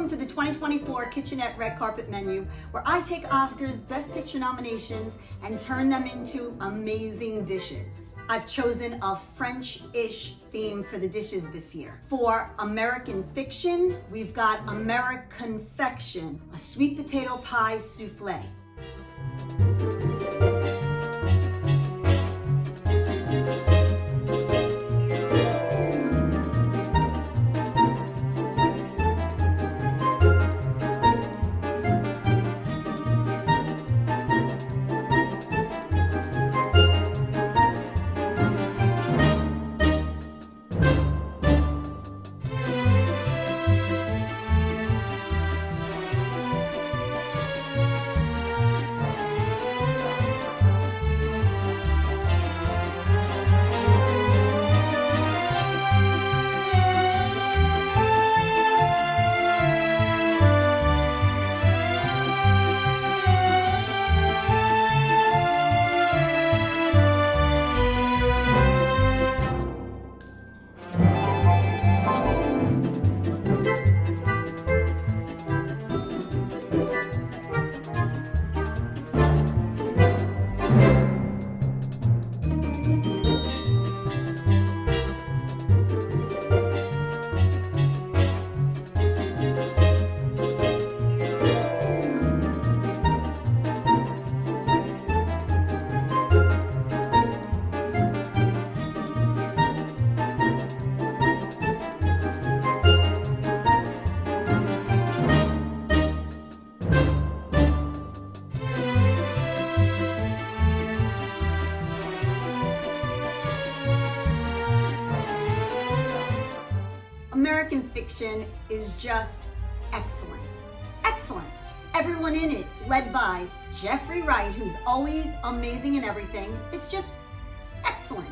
to the 2024 Kitchenette Red Carpet Menu, where I take Oscar's Best Picture nominations and turn them into amazing dishes. I've chosen a French-ish theme for the dishes this year. For American Fiction, we've got AmeriConfection, a sweet potato pie soufflé. American Fiction is just excellent. Excellent. Everyone in it, led by Jeffrey Wright, who's always amazing in everything. It's just excellent.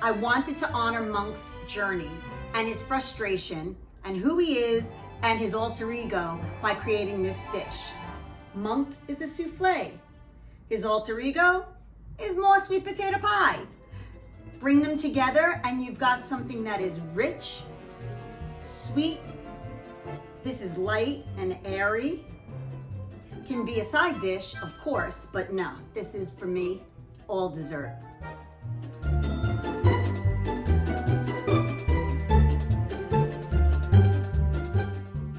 I wanted to honor Monk's journey and his frustration and who he is and his alter ego by creating this dish. Monk is a soufflé. His alter ego is more sweet potato pie. Bring them together and you've got something that is rich, sweet. This is light and airy. Can be a side dish, of course, but no, this is for me, all dessert.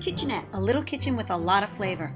Kitchenette, a little kitchen with a lot of flavor.